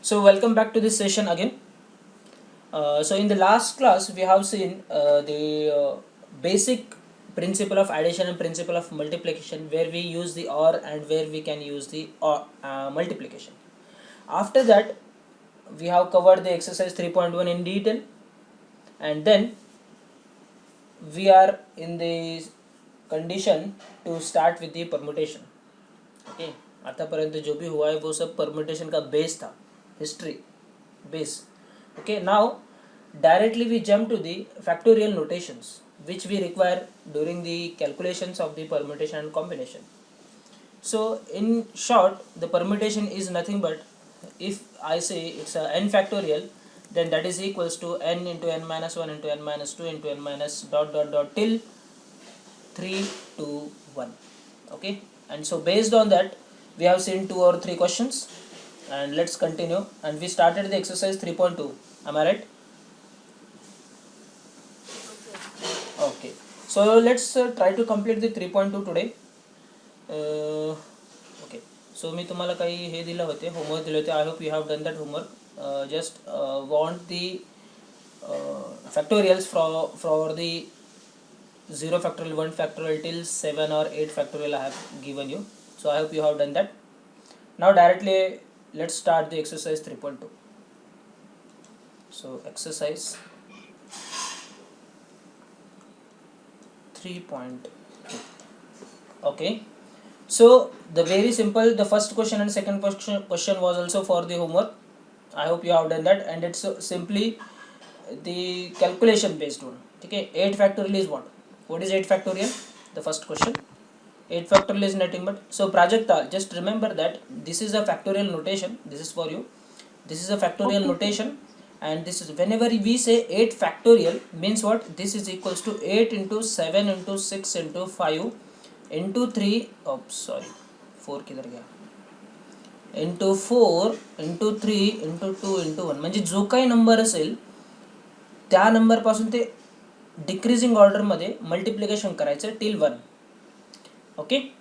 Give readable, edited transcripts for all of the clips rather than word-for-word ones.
So welcome back to this session again. So in the last class we have seen the basic principle of addition and principle of multiplication, where we use the OR and where we can use the OR, multiplication. After that we have covered the exercise 3.1 in detail, and then we are in the condition to start with the permutation. Okay, आतापर्यंत जो भी हुआ है वो सब permutation का base था, history base. Okay, now directly we jump to the factorial notations which we require during the calculations of the permutation and combination. So in short, the permutation is nothing but, if I say it's a n factorial, then that is equals to n into n minus 1 into n minus 2 into n minus dot dot dot till 3 to 1. Okay, and so based on that we have seen 2 or 3 questions, and let's continue. And we started the exercise 3.2. Am I right? Okay, so let's try to complete the 3.2 today. Okay, so मी तुम्हाला काही हे दिलं होते, homework दिले होते. I hope you have done that homework. Just want the factorials for the 0 factorial, 1 factorial till 7 or 8 factorial I have given you. So I hope you have done that. Now directly let's start the exercise 3.2. So exercise 3.2. Okay, so the very simple, the first question and second question was also for the homework. I hope you have done that, and it's simply the calculation based one. Okay, 8 factorial is what is 8 factorial? The first question. 8 factorial is nothing but, so Prajakta, just remember that this is a factorial notation. This is for you. This is a factorial notation, and this is, whenever we say 8 factorial means what? This is equals to 8 into 7 into 6 into 5 into 3, oh sorry, 4 किधर गया, into 4 into 3 into 2 into 1. म्हणजे जो काही number असेल त्या number पासून ते decreasing order मध्ये मल्टिप्लिकेशन करायचं till 1. Okay,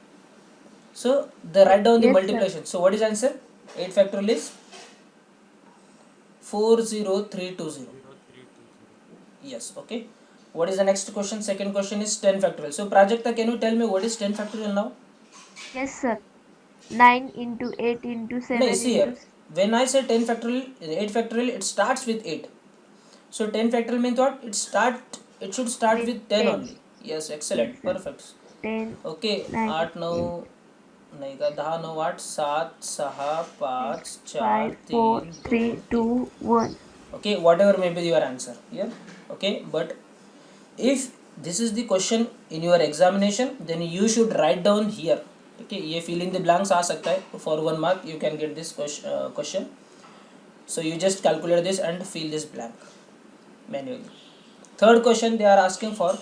so the write down the multiplication. So what is answer? 8 factorial is 40320. Yes. Okay, what is the next question? Second question is 10 factorial. So Prajakta, can you tell me what is 10 factorial now? Yes, sir. 9 into 8 into 7 No, see into here, when I say 10 factorial, 8 factorial, it starts with 8. So 10 factorial means what? It should start with 10 only. Yes, excellent, Yes, sir. perfect. 10, Okay, 9, 8 9 नाही का, 10 9 8 7 6 5 4 5, 4, 3 2 3, 2, 1. Okay, whatever may be your answer here. Okay, but if this is the question in your examination, then you should write down here. Okay, ये fill in the blanks आ सकता है, for 1 mark you can get this question. So you just calculate this and fill this blank manually. Third question, they are asking for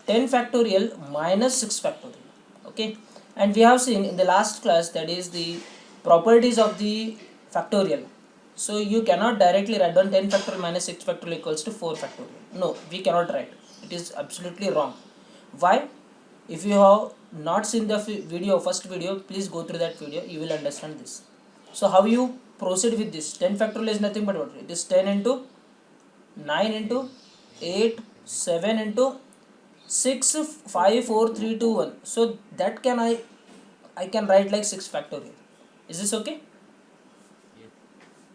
10 factorial minus 6 factorial. Okay, and we have seen in the last class, that is the properties of the factorial. So you cannot directly write down 10 factorial minus 6 factorial equals to 4 factorial. No, we cannot write. It is absolutely wrong. Why? If you have not seen the video, first video, please go through that video, you will understand this. So how you proceed with this? 10 factorial is nothing but what? It is 10 into 9 into 8 7 into 6 5 4 3 2 1. So that can I can write like 6 factorial. Is this okay?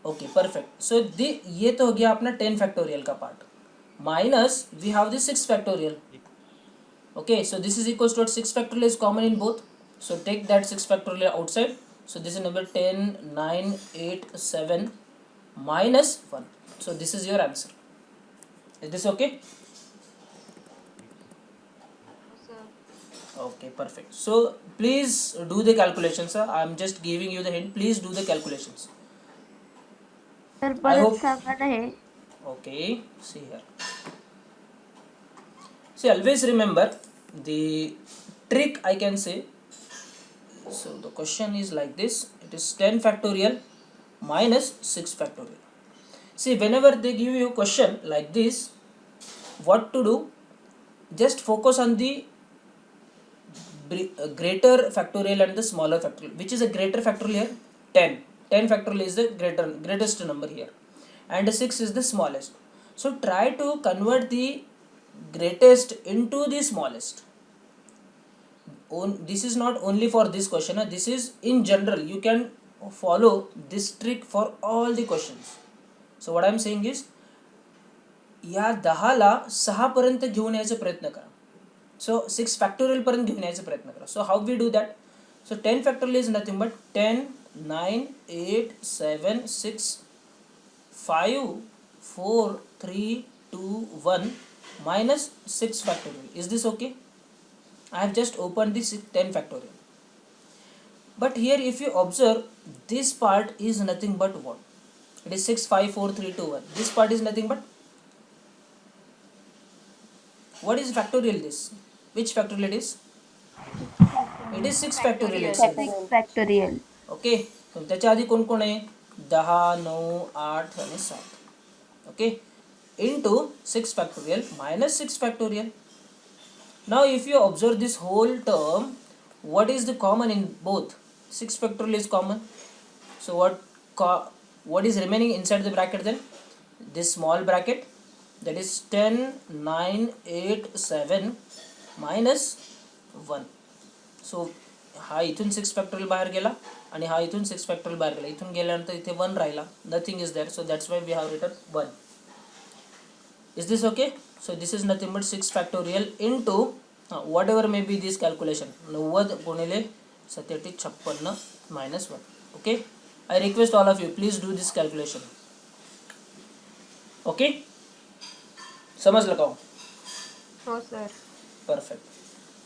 Okay, perfect. So the ये तो हो गया अपना 10 factorial का part. Minus we have the 6 factorial. Okay, so this is equals to what? 6 factorial is common in both. So take that 6 factorial outside. So this is number 10 9 8 7 minus 1. So this is your answer. Is this okay? Okay, perfect. So please do the calculations, sir. I am just giving you the hint. Please do the calculations. तर I परत hope. सांगा ना हे. Okay, see here. See, always remember the trick, I can say. So the question is like this. It is 10 factorial minus 6 factorial. See, whenever they give you a question like this, what to do? Just focus on the greater factorial and the smaller factorial. Which is a greater factorial here? 10. 10 factorial is the greatest number here, and 6 is the smallest. So try to convert the greatest into the smallest. This is not only for this question, this is in general. You can follow this trick for all the questions. So what I am saying is, या 10ला 6 पर्यंत घेऊन यायचा प्रयत्न करा. सो 6 factorial पर्यंत घेऊन यायचा प्रयत्न करा. So how we do that? So 10 factorial is nothing but 10, 9, 8, 7, 6, 5, 4, 3, 2, 1 minus 6 factorial. Is this okay? I have just opened this 10 factorial. But here if you observe, this part is nothing but what? It is 6, 5, 4, 3, 2, 1. This part is nothing but, what is factorial this? Which factorial it is? It is 6 factorial itself. 6 factorial. Okay. त्याच्या आधी कोण कोण आहे? 10, 9, 8 आणि 7. Okay. Into 6 factorial minus 6 factorial. Now if you observe this whole term, what is the common in both? 6 factorial is common. So what is remaining inside the bracket then? This small bracket, that is 10, 9, 8, 7 minus 1. So हा इथून 6 factorial बाहेर गेला आणि हा इथून 6 factorial बाहेर गेला. इथून गेल्यानंतर इथे 1 राहिला. Nothing is there. So that's why we have written 1. Is this okay? So this is nothing but 6 factorial into whatever may be this calculation. 90 गुणिले 5756 minus 1. Okay. I request all of you, please do this calculation. Okay? समझ लगा? हो sir. Perfect.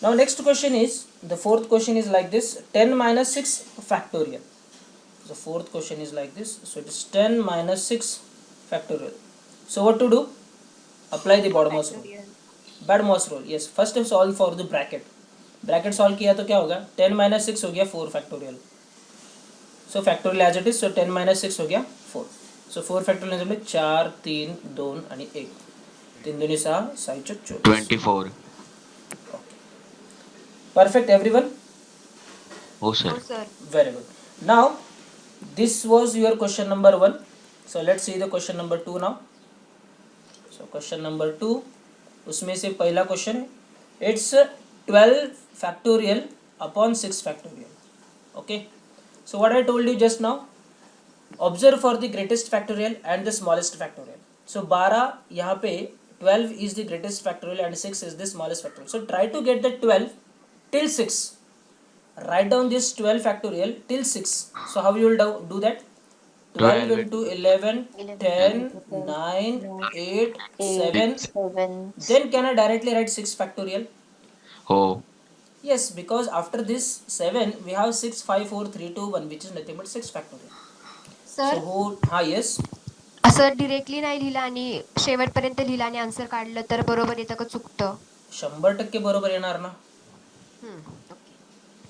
Now next question is, the fourth question is like this, 10 minus 6 factorial. The fourth question is like this. So it is 10 minus 6 factorial. So what to do? Apply the BODMAS rule. BODMAS rule. Yes. First solve for the bracket. Bracket solve किया तो क्या होगा? 10 minus 6 हो गया 4 factorial. So factorial as it is. So 10 minus 6 हो गया 4. So 4 factorial निकाले 4, 3, 2 आणि 1. 3 दूनी 6, 6 24. 24. Perfect everyone? Oh sir. हो sir. Very good. Now this was your question number 1. So let's see the question number 2 now. So question number 2, उसमें से पहला question है, it's 12 factorial upon 6 factorial. Okay. So what I told you just now, observe for the greatest factorial and the smallest factorial. So 12 यहाँ पे 12 is the greatest factorial and 6 is the smallest factorial. So try to get the 12 till 6. Write down this 12 factorial till 6. So how you will do that? 12 into 11, 10, 9, 8, 7. Then can I directly write 6 factorial? Oh. Yes, because after this 7 we have 6, 5, 4, 3, 2, 1, which is nothing but 6 factorial. Sir, So whole, yes. असं directly नाही लिहिलं आणि शेवटपर्यंत लिहिलं आणि answer काढलं तर बरोबर येतं का चुकतं? 100% बरोबर येणार ना. ओके.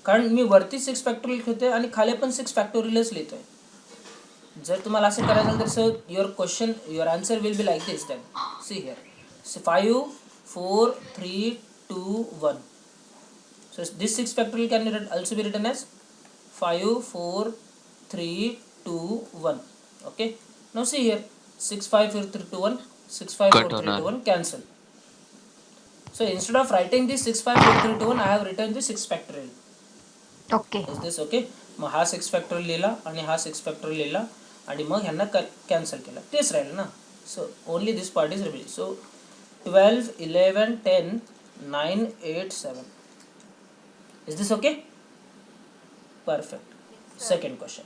कारण मी वरती 6 फॅक्टोरियल घेतोय आणि खाली पण 6 फॅक्टोरियलच लिहितोय. जर तुम्हाला असं करायचं असेल तर sir your question, your answer will be like this. Then see here 5, 4, 3, 2, 1. So this 6 factorial can also be written as 5, 4, 3, 2, 1. Okay. Now see here 6, 5, 4, 3, 2, 1. 6, 5, 4, 3, 2, 1 cancel. So instead of writing this 6, 5, 4, 3, 2, 1, I have written the 6 factorial. Okay. Is this okay? मग हा 6 factorial लिहिला आणि हा 6 factorial लिहिला आणि मग ह्यांना cancel केला. तेच राहिलं ना. So only this part is remaining. So 12, 11, 10, 9, 8, 7. Is this okay? Perfect. Second question.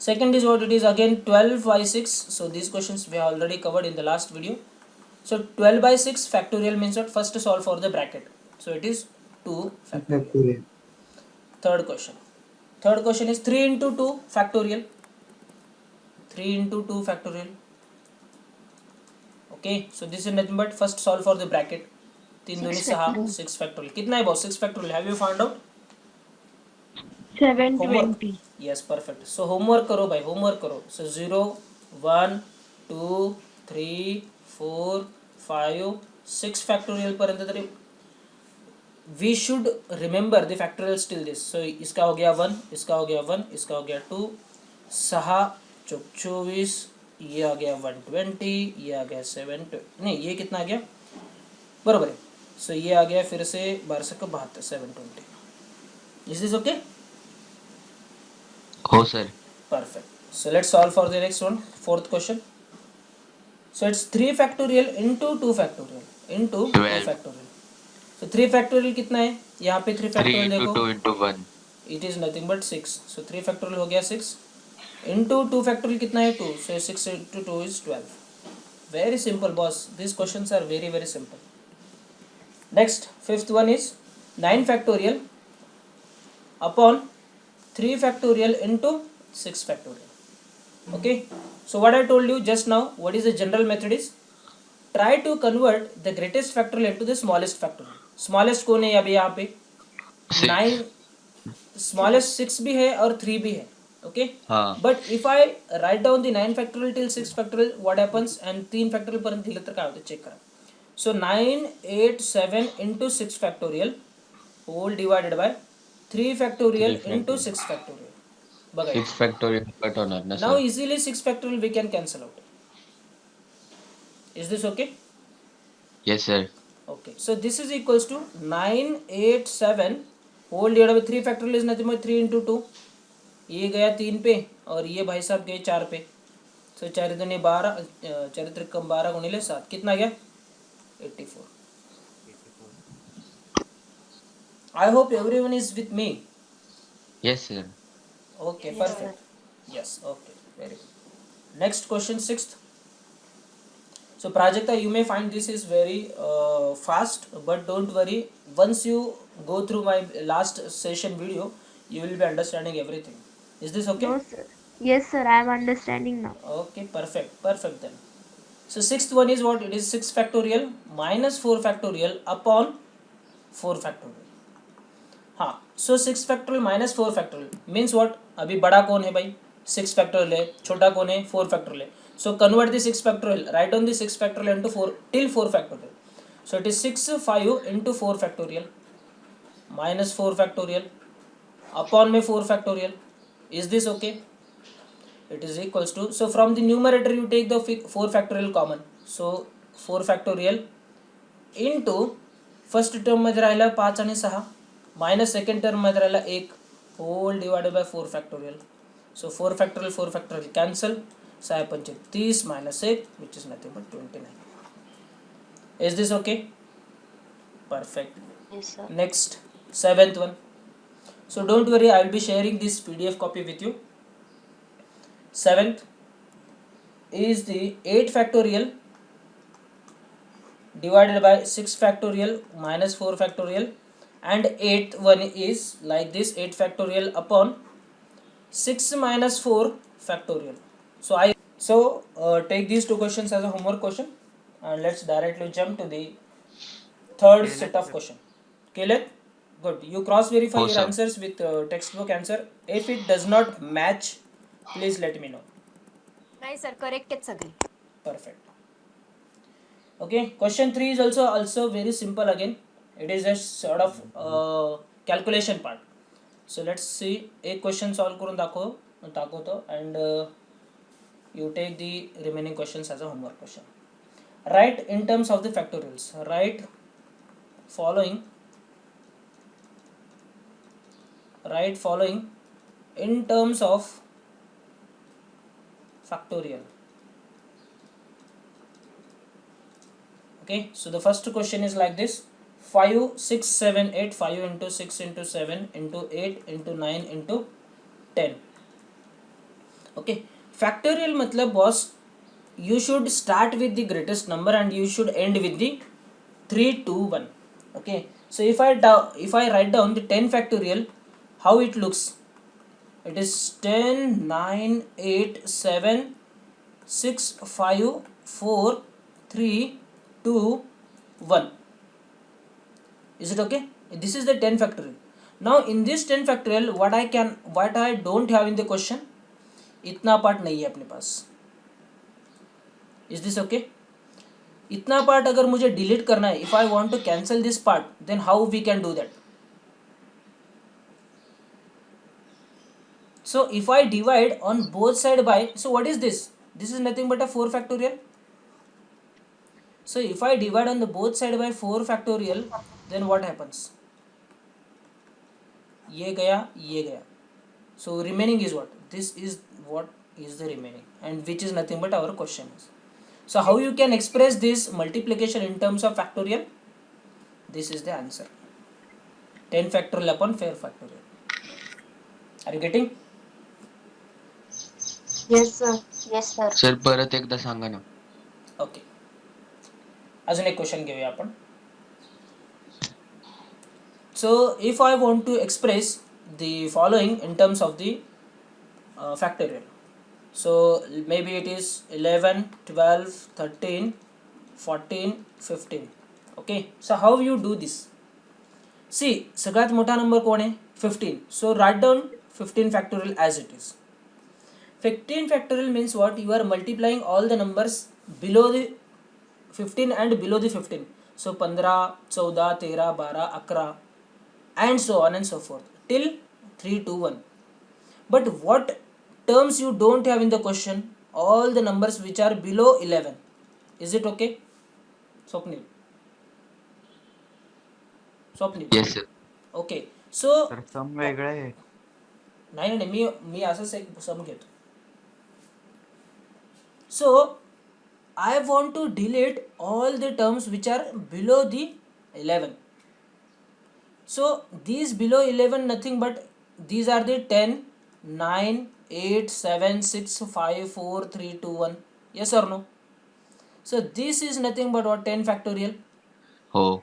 Second is what it is again, 12 by 6. So these questions we have already covered in the last video. So 12 by 6 factorial means what? First solve for the bracket. So it is 2 factorial. Third question. Third question is 3 into 2 factorial. 3 into 2 factorial. Okay. So this is nothing but first solve for the bracket. 3 दूनी 6, 6 factorial. कितना है boss? 6 factorial. Have you found out? 720. Yes, perfect. So homework करो भाई, homework करो. So 0, 1, 2, 3, 4, 5, 6 factorial पर्यंत तरी we should remember the factorials till this. So इसका हो गया 1, इसका हो गया 1, इसका हो गया 2, 6 चौक 24, ये आ गया 120, ये आ गया 7, नहीं ये कितना आ गया, बरोबर है. सो ये आ गया फिर से 1272, 720. Is this okay? हो sir. Perfect. So let's solve for the next one, fourth question. So it's 3 factorial into 2 factorial into 2 12. factorial. So 3 factorial कितना है, यहाँ पे 3 3 factorial into देखो, 2 into 1. it is nothing but 6. So 3 factorial हो गया 6 into 2 factorial कितना है 2. So 6 into 2 is 12. Very simple boss, these questions are very very simple. Next, fifth one is 9 factorial upon 3 factorial into 6 factorial. Okay, so what I told you just now, what is the general method is, try to convert the greatest factorial into the smallest factorial. Smallest कौन है अभी यहाँ पे, 6. 9, smallest 6 भी है और 3 भी है. Okay, हाँ. but if I write down the 9 factorial till 6 factorial, what happens, and 3 factorial पर्यंत दिलं तर काय होतं चेक करा. So 987 into 6 factorial whole divided by 3 factorial 3 into factorial. 6 factorial. बघा 6 factorial कट होणार ना now sir. easily 6 factorial we can cancel out. Is this okay? Yes sir. Okay, so this is equals to 987 whole divided by 3 factorial is nothing but 3 into 2. ये गया 3 पे और ये भाई साहब गए 4 पे. So 4 दूनी 12, 4 त्रिकम 12 गुणिले 7 कितना गया 84. I hope everyone is with me. Yes sir. Okay, perfect. Yes, okay, very good. Next question, sixth. So Prajakta, you may find this is very fast, but don't worry. Once you go through my last session video, you will be understanding everything. Is this okay? No, sir. Yes, sir. I am understanding now. Okay, perfect then. So sixth one is what? It is 6 factorial minus 4 factorial upon 4 factorial. हाँ, so 6 factorial minus 4 factorial means what? अभी बड़ा कौन है भाई, 6 factorial है, छोटा कौन है 4 factorial है. So convert the 6 factorial, write down the 6 factorial into 4 till 4 factorial. So it is 6 5 into 4 factorial minus 4 factorial upon में 4 factorial. Is this okay? It is equals to, so from the numerator you take the 4 factorial common. So 4 factorial into first term मध्ये राहिला 5 आणि 6 minus second term मध्ये राहिला 1 whole divided by 4 factorial. So 4 factorial cancel. 6 पंचे 30 minus 1 which is nothing but 29. Is this okay? Perfect. Yes, sir. Next, seventh one. So don't worry, I will be sharing this PDF copy with you. Seventh is the 8 factorial divided by 6 factorial minus 4 factorial, and 8th one is like this, 8 factorial upon 6 minus 4 factorial. So take these two questions as a homework question, and let's directly jump to the third set of question. Clear? Good. You cross verify Oh, your sir. answers with textbook answer. If it does not match, please let me know. नाही sir, correct आहेत सगळी. Perfect. Okay, question 3 is also very simple again. It is just sort of calculation part. So let's see. एक question solve करून दाखवतो and you take the remaining questions as a homework question. Write in terms of the factorials. Write following in terms of factorial. Okay, so the first question is like this: 5 6 7 8, 5 into 6 into 7 into 8 into 9 into 10. Okay, factorial matlab boss, you should start with the greatest number and you should end with the 3 2 1. Okay, so if I write down the 10 factorial, how it looks, it is 10 9 8 7 6 5 4 3 2 1. Is it okay? This is the 10 factorial. Now in this 10 factorial, what I don't have in the question, इतना part नहीं है अपने पास. Is this okay? इतना part अगर मुझे delete करना है, if I want to cancel this part, then how we can do that? So if I divide on both side by, so what is this? This is nothing but a 4 factorial. So if I divide on the both side by 4 factorial, then what happens? ये गया. So remaining is what? This is what is the remaining, and which is nothing but our question is. So how you can express this multiplication in terms of factorial? This is the answer. 10 factorial upon 4 factorial. Are you getting? Yes, sir. Yes, sir. Sir परत एकदा सांगा ना. Okay. अजून एक question घेऊया आपण. So if I want to express the following in terms of the factorial. So maybe it is 11, 12, 13, 14, 15. Okay. So how you do this? See, सगळ्यात मोठा number कोण आहे? 15. So write down 15 factorial as it is. 15 factorial means what? You are multiplying all the numbers below the 15 and below the 15. So 15, 14, 13, 12, 11 and so on and so forth till 3, 2, 1. But what terms you don't have in the question? All the numbers which are below 11. Is it okay? Swapnil. Yes, sir. Okay. So तर सम वेगळं आहे. नाही मी असंच एक सम घेतो. So I want to delete all the terms which are below the 11. So these below 11 nothing but these are the 10, 9, 8, 7, 6, 5, 4, 3, 2, 1. Yes or no? So this is nothing but what? 10 factorial. हो.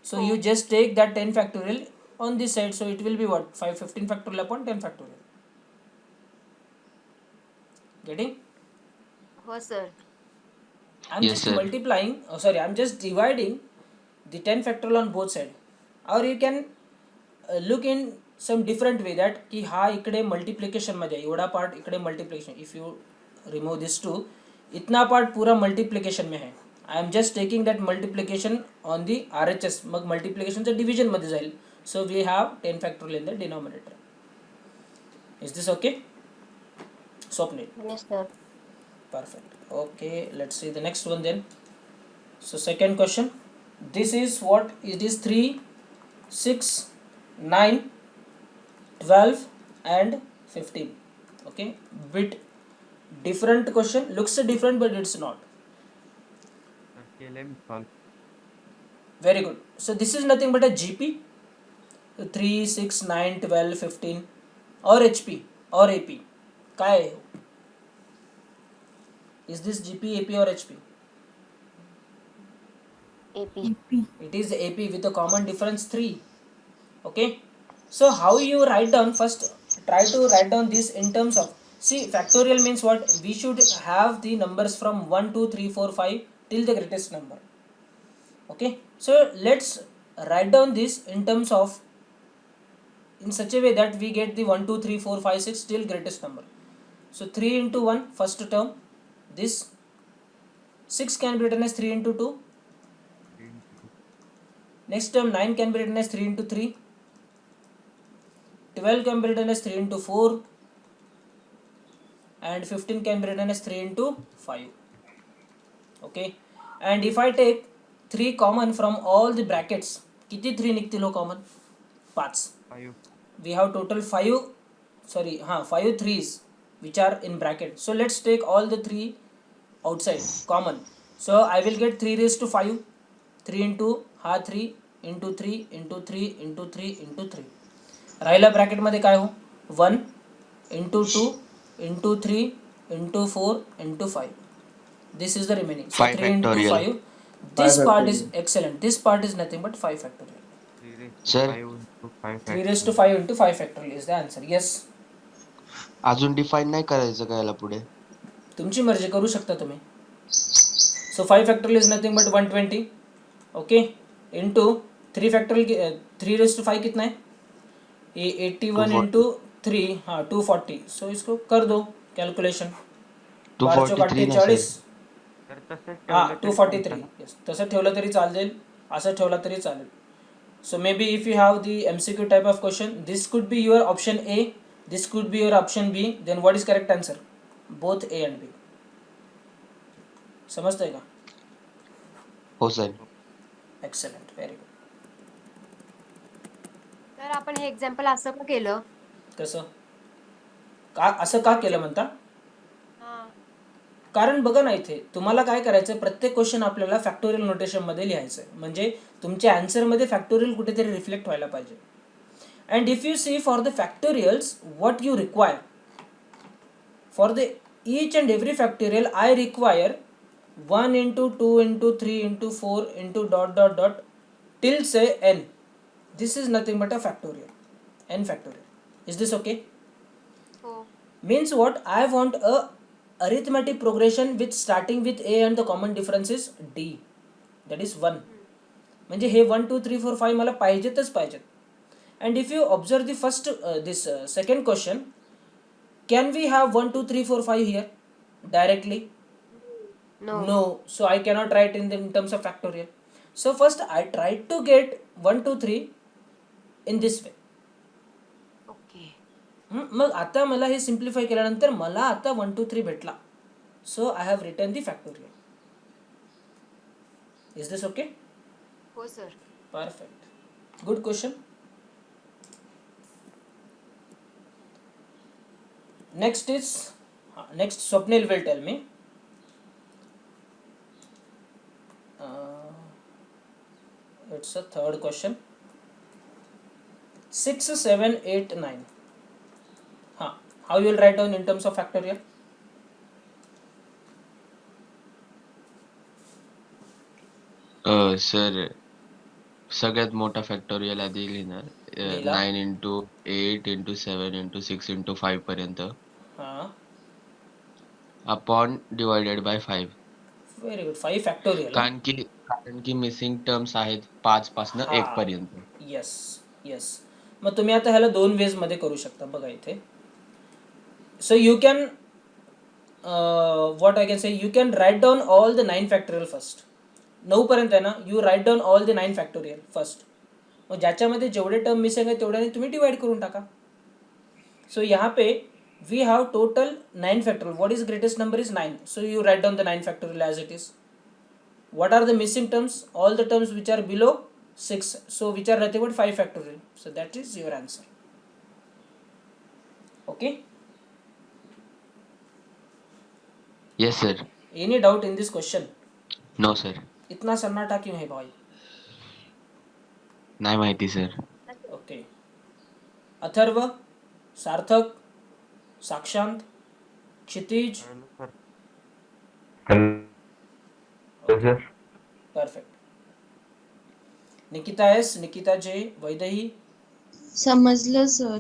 So you just take that 10 factorial on this side. So it will be what? 15 factorial upon 10 factorial. Getting? हो sir. I'm Yes, just sir. multiplying, I'm just dividing the 10 factorial on both sides. Or you can look in some different way that की हा इकडे multiplication मध्ये आहे, एवढा part इकडे multiplication. If you remove this 2, इतना part पूरा multiplication में है. I am just taking that multiplication on the RHS. Mug multiplication चा division मध्ये जाईल. So we have 10 factorial in the denominator. Is this okay? Swapnil. Yes, sir. Perfect. Okay, let's see the next one then. So second question. This is what? It is 3, 6, 9, 12 and 15. Okay, bit different question. Looks different but it's not. तर केलंय मी solve. Very good. So this is nothing but a GP. 3, 6, 9, 12, 15 or HP or AP. काय आहे? Is this GP, AP or HP? AP. It is AP with a common difference 3. Okay. So how you write down? First try to write down this in terms of, see, factorial means what? We should have the numbers from 1, 2, 3, 4, 5 till the greatest number. Okay. So let's write down this in terms of, in such a way that we get the 1, 2, 3, 4, 5, 6 till greatest number. So 3 into 1 first term. This 6 can be written as 3 into 2. Next term 9 can be written as 3 into 3. 12 can be written as 3 into 4. And 15 can be written as 3 into 5. Okay. And if I take 3 common from all the brackets, किती 3 निघतील हो common? 5. 5. We have total 5 threes which are in bracket. So let's take all the 3 outside common. So I will get 3 raised to 5. 3 into 3 into 3 into 3 into 3 into 3. राहिला bracket मध्ये काय हो? 1 into 2 into 3 into 4 into 5. This is the remaining. So 5 3 into factorial. 5. This part is excellent. This part is nothing but 5 factorial. 3 3 raised to 5 into 5 factorial is the answer. Yes. अजून define नाही करायचं का याला पुढे? तुमची मर्जी, करू शकता तुम्ही. So 5 factorial is nothing but 120. Okay. Into 3 factorial, 3 raised to 5 कितना है? ये 81 into 3, 240. So इसको कर दो कैलकुलेशन. 243 ना चाळीस. तर तसंच 243. Yes. तसं ठेवलं तरी चालेल, असं ठेवलं तरी चालेल. So maybe if you have the MCQ type of question, this could be your option A. This could be your option B. Then what is correct answer? Both A and B. समजतंय का? हो sir. Excellent, very good. तर आपण हे example असं का केलं? कसं का असं का केलं म्हणता? हा. कारण बघा ना, इथे तुम्हाला काय करायचं, प्रत्येक क्वेश्चन आपल्याला फॅक्टोरियल नोटेशनमध्ये लिहायचं आहे. म्हणजे तुमच्या आन्सरमध्ये फॅक्टोरियल कुठेतरी रिफ्लेक्ट व्हायला पाहिजे. And if you see for the factorials what you require for the each and every factorial, I require 1 into 2 into 3 into 4 into dot dot dot till say n. This is nothing but a factorial, n factorial. Is this okay? हो. Means what? I want a arithmetic progression with starting with a and the common difference is d, that is 1. म्हणजे हे 1 2 3 4 5 मला पाहिजेतच पाहिजेत. And if you observe the first this second question, can we have 1 2 3 4 5 here directly? No. So I cannot write in terms of factorial. So first I tried to get 1 2 3 in this way. Okay. मग आता मला हे simplify केल्यानंतर मला आता 1 2 3 भेटला. So I have written the factorial. Is this okay? हो sir. Perfect, good question. Next Swapnil will tell me. It's a third question. 6 7 8 9. How you will write down in terms of factorial? Sir सगळ्यात मोठा factorial आधी लिहिणार. लिहिला. 9 into 8 into 7 into 6 into 5 पर्यंत upon divided by 5. Very good. 5 factorial. कारण की missing terms आहेत 5 पासून 1 पर्यंत. Yes yes. मग तुम्ही आता ह्याला 2 वेज मध्ये करू शकता. बघा इथे. So you can what I can say, you can write down all the 9 factorial first. 9 पर्यंत आहे ना, you write down all the 9 factorial first. मग ज्याच्यामध्ये जेवढे टर्म मिसिंग आहे तेवढ्याने तुम्ही डिवाइड करून टाका. सो यहाँ पे we have total 9 factorial. What is greatest number is 9. So you write down the 9 factorial as it is. What are the missing terms? All the terms which are below 6. So which are nothing but 5 factorial. So that is your answer. Okay? Yes sir. Any doubt in this question? No sir. इतना सन्नाटा क्यों है भाई? नाही माहिती sir. Okay. Atharva, सार्थक, साक्षांत, क्षितिज. Perfect. Nikita S, Nikita जे, वैदेही. समजलं sir.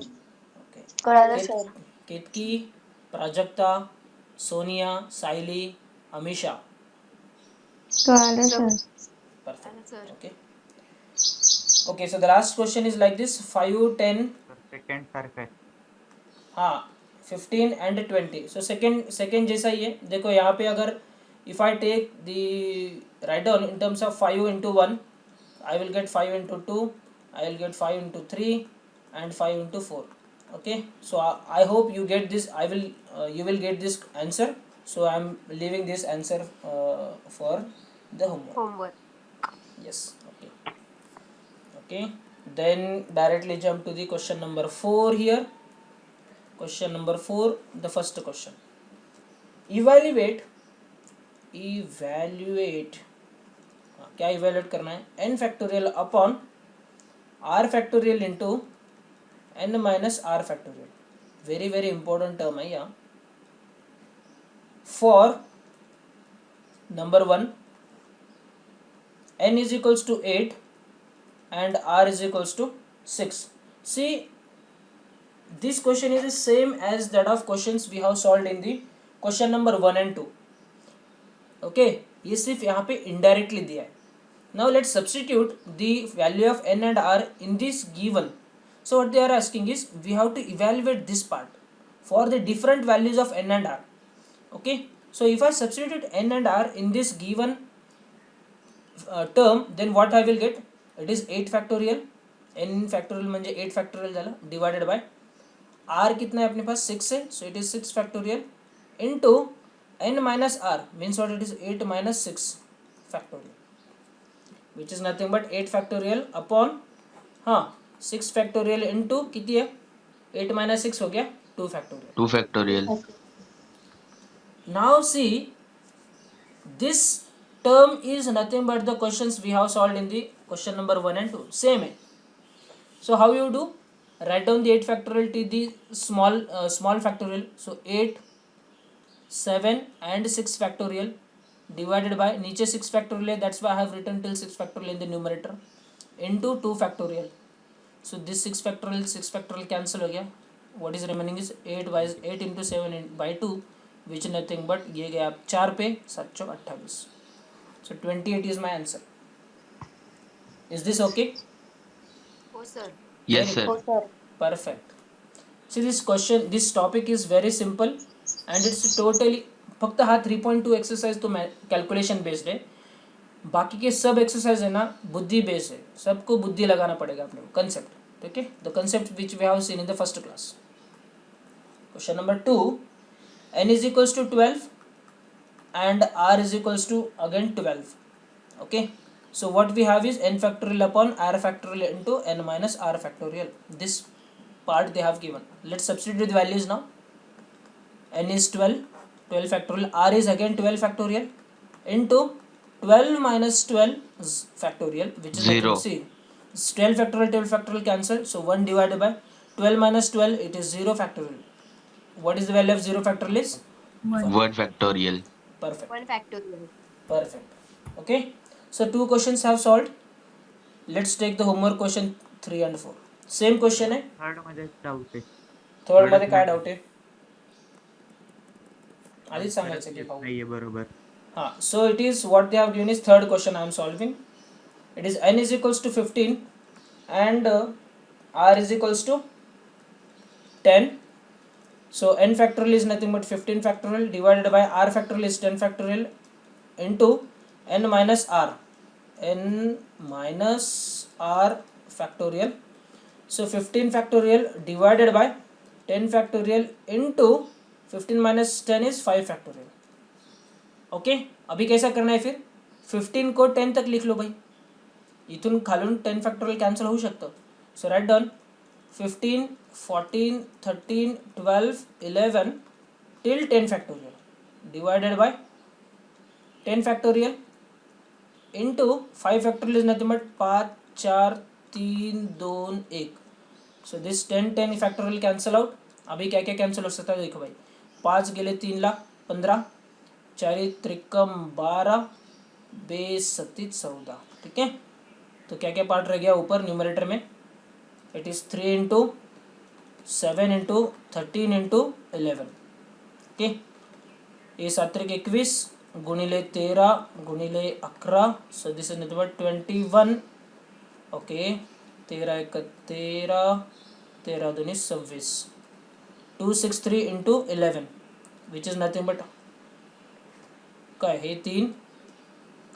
Okay. कळालं सर. केतकी, प्राजक्ता, सोनिया, सायली, अमिषा. कळालं sir. Perfect. Sir. Okay. Okay, so the last question is like this: 5, 10, second सारखं आहे. हाँ 15 and 20. So second जैसा ही है. देखो यहाँ पे अगर if I take the write down in terms of 5 into 1, I will get 5 into 2, I will get 5 into 3 and 5 into 4. Okay, so I hope you get this. You will get this answer. So I am leaving this answer for the homework. Yes. Okay, then directly jump to the question number 4 here. Question number 4, the first question. Evaluate क्या evaluate करना है? n factorial upon r factorial into n minus r factorial. Very very important term है यहाँ. For number 1, n is equals to 8 and r is equals to 6. See, this question is the same as that of questions we have solved in the question number 1 and 2. Okay, ये सिर्फ यहाँ पे indirectly दिया है. Now let's substitute the value of n and r in this given. So what they are asking is we have to evaluate this part for the different values of n and r. Okay, so if I substitute n and r in this given term, then what I will get? It is 8 factorial. n factorial म्हणजे 8 factorial झालं divided by r कितना है अपने पास 6 है, so it is 6 factorial into n minus r means what it is 8 minus 6 factorial which is nothing but 8 factorial upon 6 factorial into कितनी है 8 minus 6 हो गया 2 factorial. 2 factorial. Now see this term is nothing but the questions we have solved in the question number 1 and 2 same है. So how you do? Write down the 8 factorial to the small factorial. So 8 7 and 6 factorial divided by नीचे 6 factorial है, that's why I have written till 6 factorial in the numerator into 2 factorial. So this 6 factorial cancel हो गया. What is remaining is 8 into 7 by 2 which nothing but ये गया 4 पे 728. So 28 is my answer. Is this okay? हो sir. Yes Very sir. हो sir. Perfect. See this topic is very simple and it's totally फक्त हा 3.2 exercise तो calculation based है, बाकी के सब एक्सरसाइज है ना बुद्धि बेस्ड है, सबको बुद्धि लगाना पड़ेगा अपने को कंसेप्ट. ठीक है, the concept which we have seen in the first class. Question number 2, n is equals to 12 and r is equals to again 12. Okay, so what we have is n factorial upon r factorial into n minus r factorial. This part they have given. Let's substitute the values now. N is 12 factorial, r is again 12 factorial into 12 minus 12 factorial which is 0. see 12 factorial cancel, so 1 divided by 12 minus 12 it is 0 factorial. What is the value of 0 factorial is 1 factorial. perfect. 1 factorial. Perfect. Okay, so 2 questions have solved. Let's take the homework question 3 and 4. Same question है. Third मध्ये doubt आहे. Third मध्ये काय doubt आहे आधीच सांगायचं की भाऊ. नाहीये बरोबर. So it is what they have given is third question I am solving. It is n is equals to 15 and r is equals to 10. So n factorial is nothing but 15 factorial divided by r factorial is 10 factorial into n minus r factorial. So 15 factorial divided by 10 factorial into 15 minus 10 is 5 factorial. Okay, अभी कैसा करना है फिर 15 को 10 तक लिख लो भाई, इथून खालून 10 फॅक्टोरियल कॅन्सल होऊ शकतं. So write down 15 14 13 12 11 till 10 factorial divided by 10 factorial into 5 factorial is nothing but 5 4 3 2 1. So this 10 factorial cancel out. अभी क्या क्या कैंसिल हो सकता है देखो भाई, 5 गेले 3 ला 15, 4 त्रिकम 12, 20 सत्ती 14. ठीक है, तो क्या क्या पार्ट रह गया ऊपर न्यूमरेटर में, it is 3 into 7 into 13 into 11. Okay, ये 7 त्रिक 21 गुणिले 13 गुणिले 11, सो this is nothing but 21. Okay, 13 1 13, 13 2 26, 263 into 11 which is nothing but काय हे 3,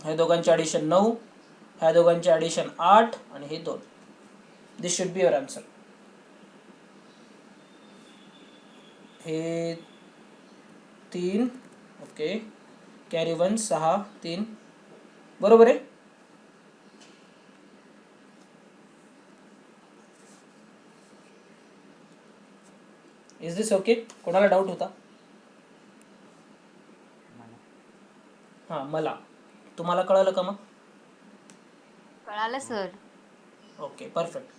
ह्या दोघांचे ॲडिशन 9, ह्या दोघांचे ॲडिशन 8 आणि हे 2. This should be your answer. हे 3 ओके, कॅरी 1 6 3 बरोबर आहे. Is this okay? कोणाला डाऊट होता? हां, मला. तुम्हाला कळलं का मग? कळालं सर. Okay, perfect.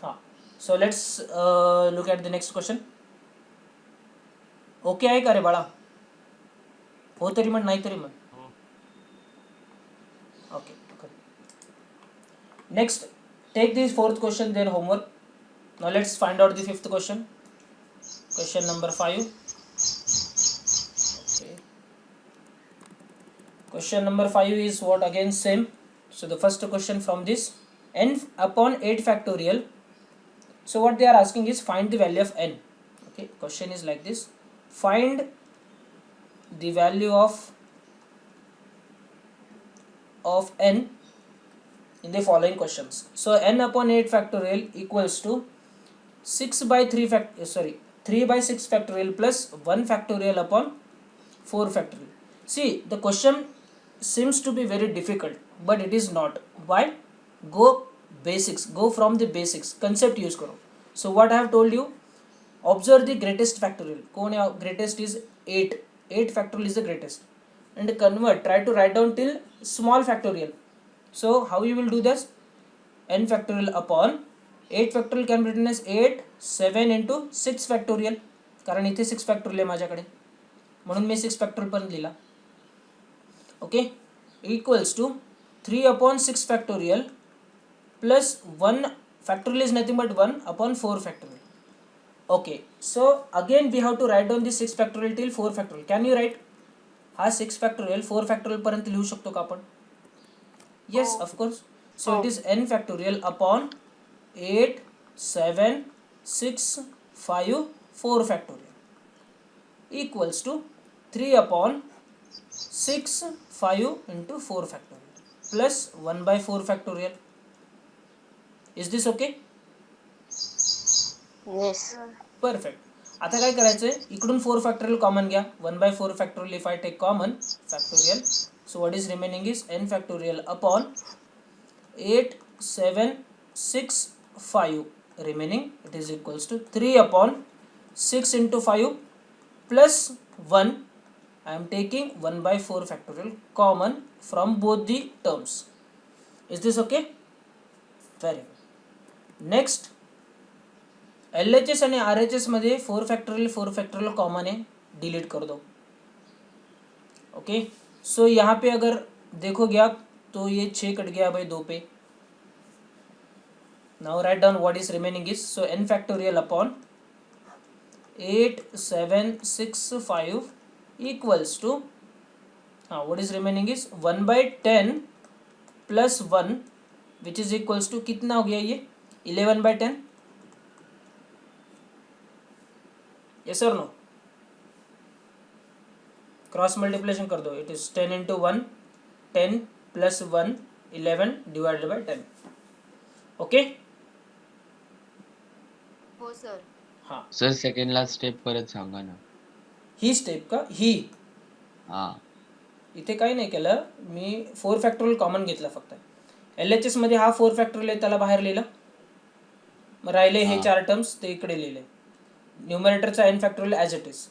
हां, so let's look at the next question. Okay आहे का रे बाळा? हो तरी म्हण, नाही तरी म्हण. Okay, next take this fourth question then homework. Now let's find out the fifth question. Question number 5. Question number 5 is what again same. So the first question from this, n upon 8 factorial. So what they are asking is find the value of n. Okay, question is like this, find the value of n in the following questions. So n upon 8 factorial equals to 3 by 6 factorial plus 1 factorial upon 4 factorial. See, the question seems to be very difficult, but it is not. Why? Go basics, go from the basics, concept use karo. So what I have told you, observe the greatest factorial. कौन है greatest? Is 8. 8 factorial is the greatest, and convert, try to write down till small factorial. So how you will do this? N factorial upon 8 factorial can be written as 8 7 into 6 factorial, कारण इथे 6 factorial आहे माझ्याकडे, म्हणून मी 6 factorial पण लिहिला. Okay, equals to 3 upon 6 factorial plus 1 factorial is nothing but 1 upon 4 factorial. Okay, so again we have to write down the 6 factorial till 4 factorial. Can you write? हा 6 factorial 4 factorial पर्यंत लिहू शकतो का आपण? Yes, of course. So it is n factorial upon 8 7 6 5 4 factorial equals to 3 upon 6 5 into 4 factorial plus 1 by 4 factorial. Is this okay? Yes. Perfect. आता काय करायचंय, इकडून 4 factorial कॉमन घ्या. 1 by 4 factorial if I take common factorial, so what is remaining is n factorial upon 8 7 6 5 remaining, it is equals to 3 upon 6 into 5 plus 1. I am taking 1 by 4 factorial common from both the terms. Is this okay? Very good. Next, LHS आणि RHS मध्ये 4 factorial common है, delete कर दो. Okay, सो यहाँ पे अगर देखोगे आप तो ये 6 कट गया भाई 2 पे. Now write down what is remaining is, so n factorial upon 8 7 6 5 equals to what is remaining is 1 by 10 plus 1 which is equals to कितना हो गया ये 11 by 10. Yes or no? Cross multiplication कर दो. It is 10 into 1 10 plus 1 11 divided by 10. Okay. हो sir. हां, sir second last step परत सांगा ना. ही स्टेप का ही हा इथे काही नाही केलं मी. 4 फॅक्टोरियल कॉमन घेतला फक्त. LHS मध्ये हा 4 फॅक्टोरियल आहे त्याला बाहेर लिहिलं, मग राहिले हे 4 टर्म्स ते इकडे लिहिले. न्यूमरेटरचा n factorial as it is.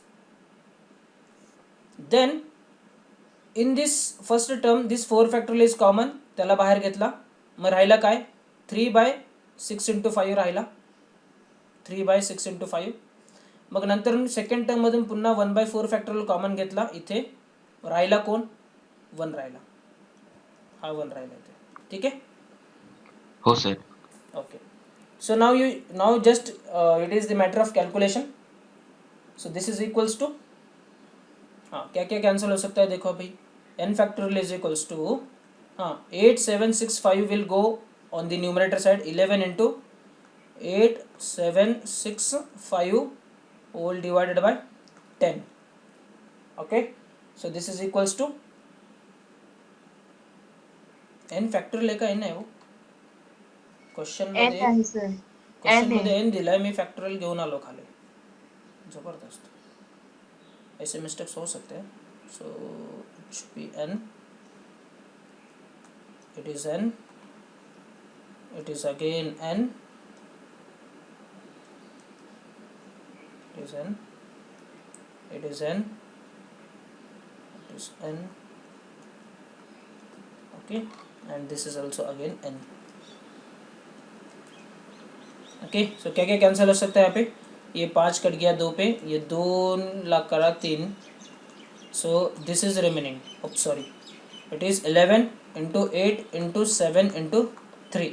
Then in this first term this 4 factorial is common, त्याला बाहेर घेतला, मग राहिला काय 3 by 6 into 5 राहिला. 3 by 6 into 5. मग नंतर सेकंड टर्म मधून पुन्हा 1 by 4 फॅक्टोरियल कॉमन घेतला. इथे राहिला कोण 1 राहिला, हा 1 राहिला इथे. ठीक आहे. हो sir. Okay, so now just it is the matter of calculation. So this is equals to क्या क्या कैंसिल हो सकता है देखो भाई. n factorial is equals to 8 7 6 5 will go on the numerator side. 11 into 8 7 6 5 all divided by 10. Okay, so this is equals to n factorial है का n है वो क्वेश्चन मध्ये n दिलाय, मी फॅक्टोरियल घेऊन आलो खाली. जबरदस्त, ऐसे मिस्टेक्स हो सकते हैं. So it should be n, it is n, it is again n, it is n, it is n, it is n. Okay, and this is also again n. Okay, so क्या क्या cancel हो सकता है यहाँ पे. ये 5 cut गया 2 पे, ये 2 लाख करा 3. सो this is remaining, sorry it is 11 into 8 into 7 into 3.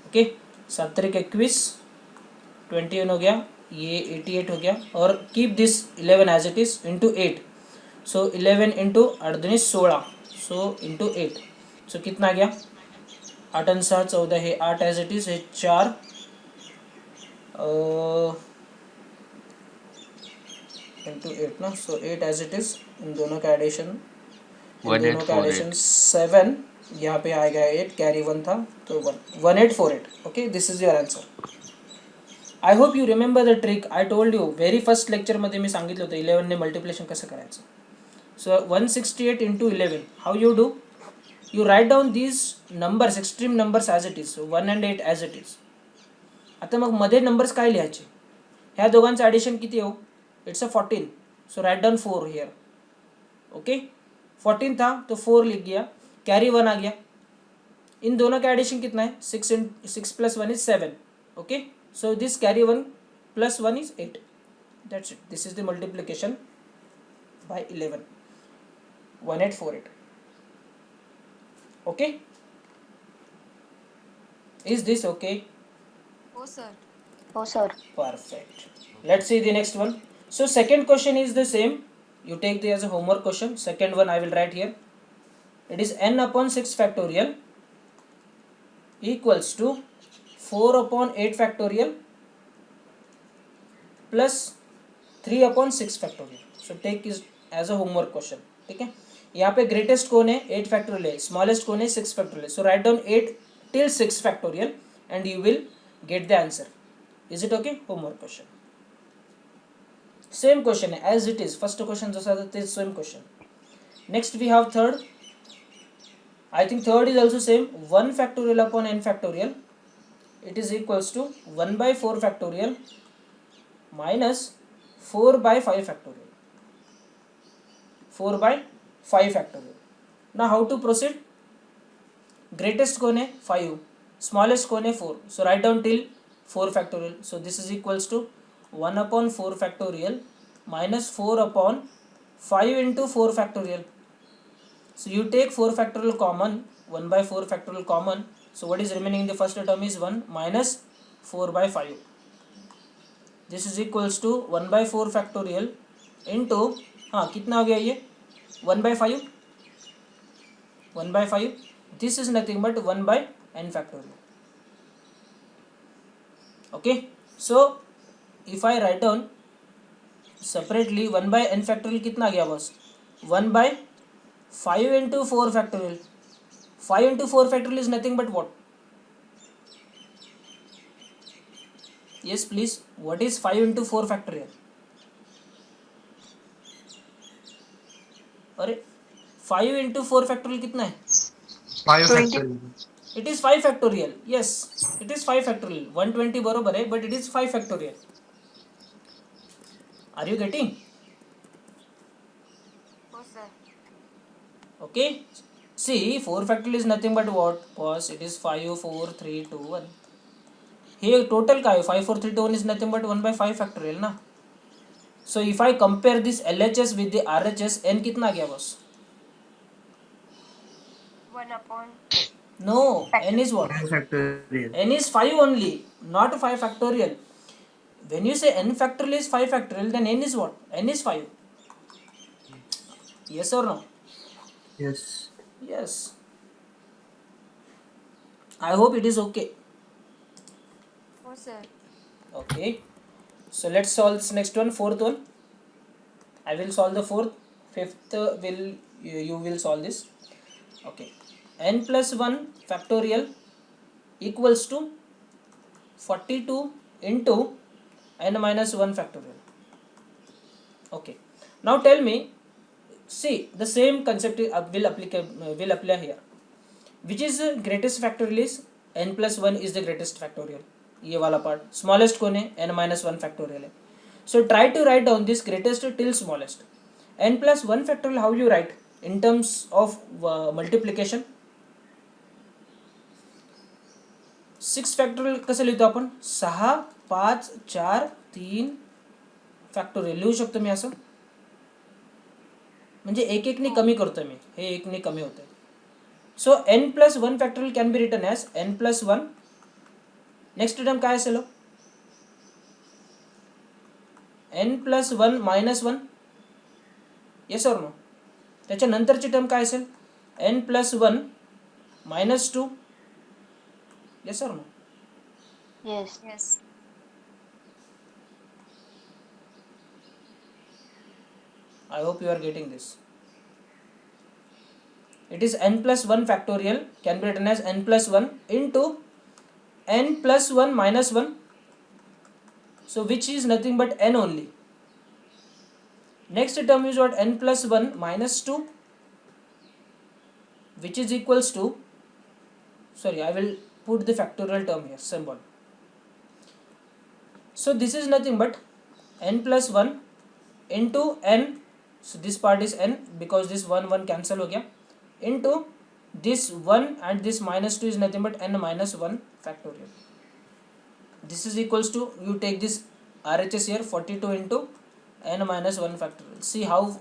Okay, 7 3 21 21 हो गया, ये 88 हो गया. और keep this 11 as it is into 8. So 11 into 8 दूनी 16, सो इंटू 8. सो कितना गया 8 and 6 14, हे 8 एज इट इज, हे 4 into 8 ना. सो 8 एज इट इज, इन दोनों का एडिशन, इन दोनों का एडिशन 7, यहाँ पे आएगा 8, कैरी 1 था तो 1 1848. Okay, this is your answer. I hope you remember the trick I told you very first लेक्चरमध्ये मी सांगितलं होतं 11 ने मल्टिप्लिकेशन कसं करायचं. सो 168 into 11, how you do? You write down these numbers, extreme numbers as it is, so 1 and 8 as it is. आता मग मध्ये numbers काय लिहायचे? ह्या दोघांचं ॲडिशन किती हो? It's a 14. So write down 4 here. Okay, 14 था तो 4 लिख गया, कैरी 1 आ गया. इन दोनों का एडिशन कितना है? 6 plus 1 is 7. Okay, so this carry 1 plus 1 is 8. That's it. This is the multiplication by 11. 1848. Okay, is this okay? हो सर. हो sir. Perfect. Let's see the next one. So second question is the same. You take the as a homework question. Second one I will write here. It is n upon 6 factorial equals to 4 upon 8 factorial plus 3 upon 6 factorial. So take is as a homework question. ठीक है, यहाँ पे greatest कौन है? 8 factorial है. Smallest कौन है? 6 factorial. So write down 8 till 6 factorial and you will get the answer. Is it okay? Homework question. Same question है as it is. First question जसा होता तेच same question. Next we have third. I think third is also same. 1 factorial upon n factorial, it is equals to 1 by 4 factorial minus 4 by 5 factorial. 4 by 5 factorial. Now how to proceed? Greatest कौन है? 5. Smallest कौन है? 4. So write down till 4 factorial. So this is equals to 1 upon 4 factorial minus 4 upon 5 into 4 factorial. So you take 4 factorial common, 1 by 4 factorial common. So what is remaining in the first term is 1 minus 4 by 5. This is equals to 1 by 4 factorial into, हाँ कितना हो गया ये? 1 by 5. 1 by 5. This is nothing but 1 by n factorial. Okay. So if I write down separately 1 by n factorial कितना गया बस? 1 by 5 into 4 factorial. 5 into 4 factorial is nothing but what? Yes please, what is 5 into 4 factorial? अरे 5 into 4 factorial कितना है? 5 factorial. It is 5 factorial. Yes, it is 5 factorial. 120 बरोबर है, but it is 5 factorial. Are you getting? हो sir. Okay, see 4 factorial is nothing but what? Cos it is 5 4 3 2 1. Here total का है 5 4 3 2 1 is nothing but 1 by 5 factorial ना. So if I compare this LHS with the RHS, n कितना गया बस? 1 upon. No, n is what? 5 factorial. N is 5 only, not 5 factorial. When you say n factorial is 5 factorial, then n is what? N is 5. Yes or no? Yes. Yes. I hope it is okay. हो sir. Okay. So let's solve this next one, fourth one. I will solve the fourth. Fifth you will solve this. Okay. N plus 1 factorial equals to 42 into n minus 1 factorial. Okay. Now tell me, see the same concept will apply here. Which is the greatest factorial is n plus 1 is the greatest factorial. ये वाला part. Smallest कौन है? n minus 1 factorial है. So try to write down this greatest till smallest. n plus 1 factorial how you write in terms of multiplication? 6 factorial कसं लिहितो आपण? 6 5 4 3 factorial लिहू शकतो मी असं. म्हणजे एक एकने कमी करतो मी, हे एकने कमी होतं. So n plus 1 factorial can be written as n plus 1. Next term काय असेल? n plus 1 minus 1. येस और नो? त्याच्यानंतरची टर्म काय असेल? n plus 1 minus 2. Yes or no? Yes. Yes. I hope you are getting this. It is n plus 1 factorial can be written as n plus 1 into n plus 1 minus 1 So which is nothing but n only. Next term is what? N plus 1 minus 2, which is equals to, sorry, I will put the factorial term here, symbol. So this is nothing but n plus 1 into n, so this part is n because this 1 cancel ho gaya, into this 1 and this minus 2 is nothing but n minus 1 factorial. This is equals to, you take this RHS here, 42 into n minus 1 factorial. See how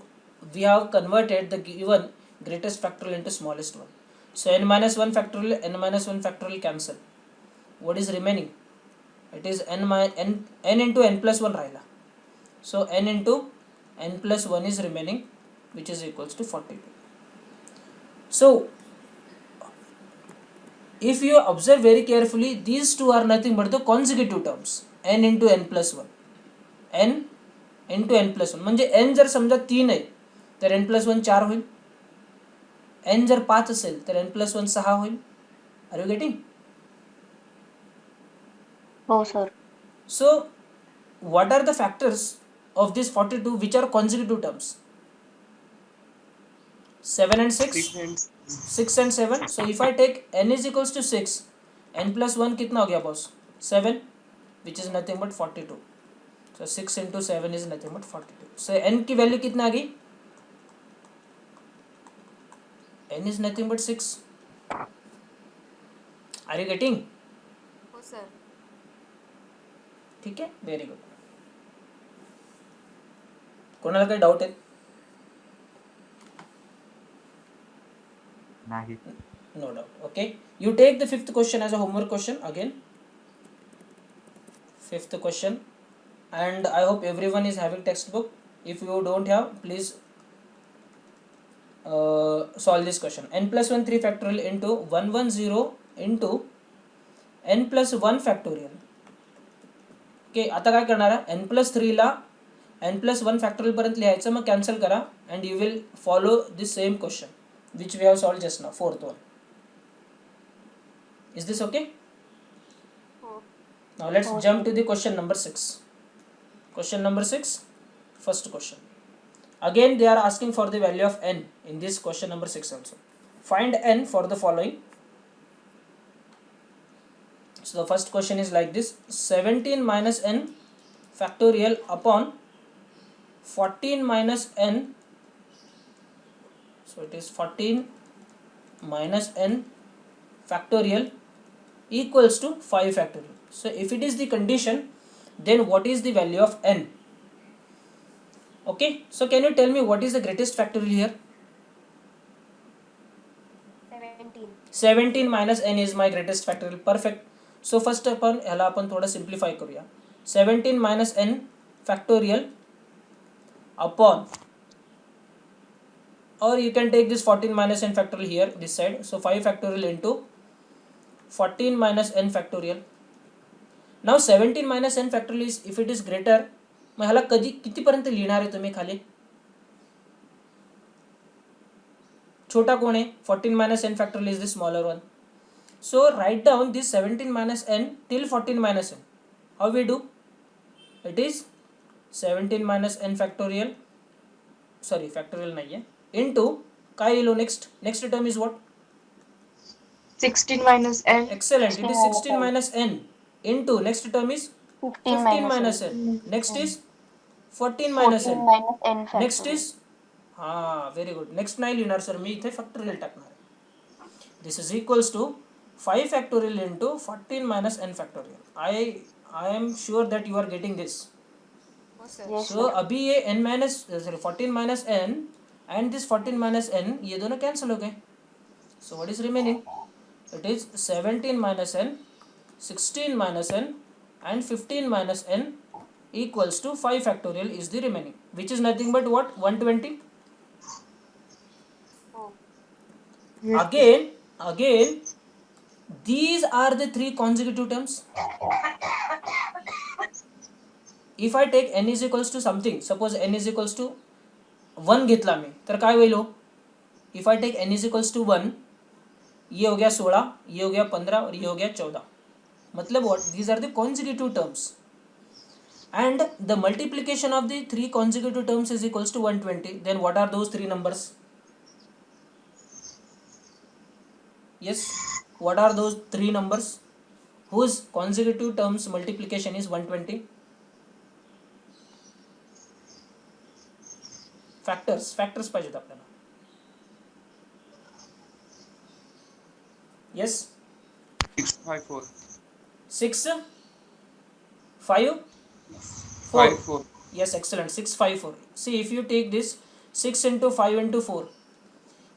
we have converted the given greatest factorial into smallest one. So n minus 1 factorial cancel. What is remaining? It is n into n plus 1 rahila. So n into n plus 1 is remaining, which is equals to 42. So if you observe very carefully, these two are nothing but the consecutive terms, n into n plus 1. n into n plus 1 म्हणजे n जर समजा 3 आहे तर n plus 1 4 होईल. n जर 5 असेल तर n plus 1 6 होईल. Are you getting? हो sir. So what are the factors of this 42 which are consecutive terms? 7 and 6, 6 and 7. So if I take n is equals to 6, n plus 1 कितना हो गया boss? 7, which is nothing but 42. So 6 into 7 is nothing but 42. So n की value कितना आ गई? n is nothing but 6. Are you getting? हो sir. ठीक आहे, very good. कोणाला काही डाऊट आहे? नाही. No doubt. Okay, you take the fifth question as a homework question again. Fifth question, and I hope everyone is having textbook. If you don't have, please solve this question. N plus 1 3 factorial into 110 into n plus 1 factorial. Okay, आता काय करणार आहे? n plus 3 ला n plus 1 factorial पर्यंत लिहायचं, मग cancel करा and you will follow the same question which we have solved just now, fourth one. Is this okay? Now let's jump to the question number 6. Question number 6, first question. Again they are asking for the value of n in this question number 6 also. Find n for the following. So the first question is like this: 17 minus n factorial upon 14 minus n. So it is 14 minus n factorial equals to 5 factorial. So if it is the condition, then what is the value of n? Okay, so can you tell me what is the greatest factorial here? 17. 17 minus n is my greatest factorial. Perfect. So first आपण ह्याला आपण थोडं simplify करूया. 17 minus n factorial upon, or you can take this 14 minus n factorial here this side. So 5 factorial into 14 minus n factorial. Now 17 minus n factorial is, if it is greater, मग ह्याला कधी कितीपर्यंत लिहिणार आहे तुम्ही खाली? छोटा कोण आहे? 14 minus n factorial is the smaller one. So write down this 17 minus n till 14 minus n. How we do? It is 17 minus n factorial, sorry factorial नाही आहे, into काय yellow next? Next term is what? 16 minus n. Excellent. It is 16 minus n into next term is 15 minus n. Next is 14 minus n. 14 minus n factorial. Next is very good. Next नाही लिहिणार sir मी, इथे factorial टाकणार आहे. This is equals to 5 factorial into 14 minus n factorial. I am sure that you are getting this. हो sir. Yes, So अभी ये n minus 14 minus n and this 14 minus n ये दोनों cancel हो गए. So what is remaining? It is 17 minus n, 16 minus n and 15 minus n equals to 5 factorial is the remaining, which is nothing but what? 120. Again these are the three consecutive terms. If I take n is equals to something, suppose n is equals to 1 घेतला मी, तर काय होईल? If I take n is equals to 1, ये हो गया 16, ये हो गया 15 और ये हो गया 14. मतलब what? These are the consecutive terms. and the multiplication of the three consecutive terms is equals to 120, then what are those three numbers? Yes, what are those three numbers whose consecutive terms multiplication is 120? Factors पाहिजेत आपल्याला. Yes, 654. 6 5 4. 54. Yes, excellent. 654. See, if you take this 6 into 5 into 4,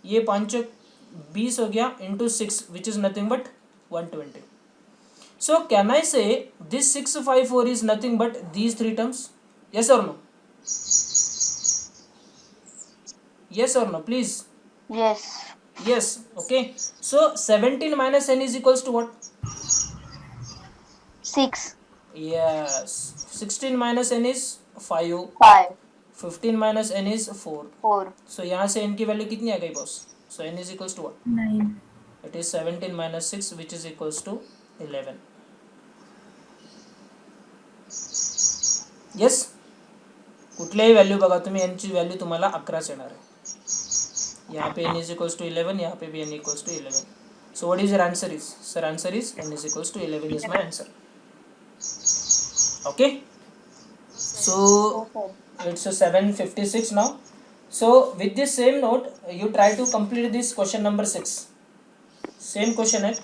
ये 5 20 हो गया into 6, which is nothing but 120. So can I say this 654 is nothing but these three terms? Yes or no? Yes or no, please? Yes. Yes. Okay, so 17 minus n is equals to what? 6. Yes, 16 minus n is 5, 5. 15 minus n is 4. 4. So यहाँ से n की value कितनी आ गई boss? So n is equals to what? 9. It is 17 minus 6, which is equals to 11. Yes, कुठल्याही value बघा तुम्ही, n ची value तुम्हाला 11च येणार आहे. यहाँ पे n is equals to 11, यहाँ पे भी n equals to 11. So what is your answer is? Sir, answer is n is equals to 11 is my answer. Okay, so हो sir. it's a 7:56 now. So with this same note, you try to complete this question number 6. Same question है.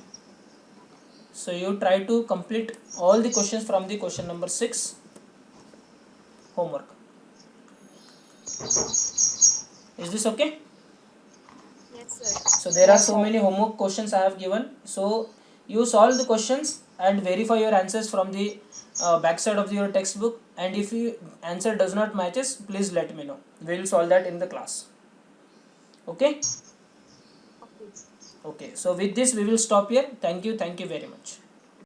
So you try to complete all the questions from the question number 6 homework. Is this okay? Yes, sir. So there are so many homework questions I have given. So you solve the questions and verify your answers from the back side of your textbook. And if your answer does not matches, please let me know. We will solve that in the class. Okay? Okay. Okay. So with this we will stop here. Thank you very much.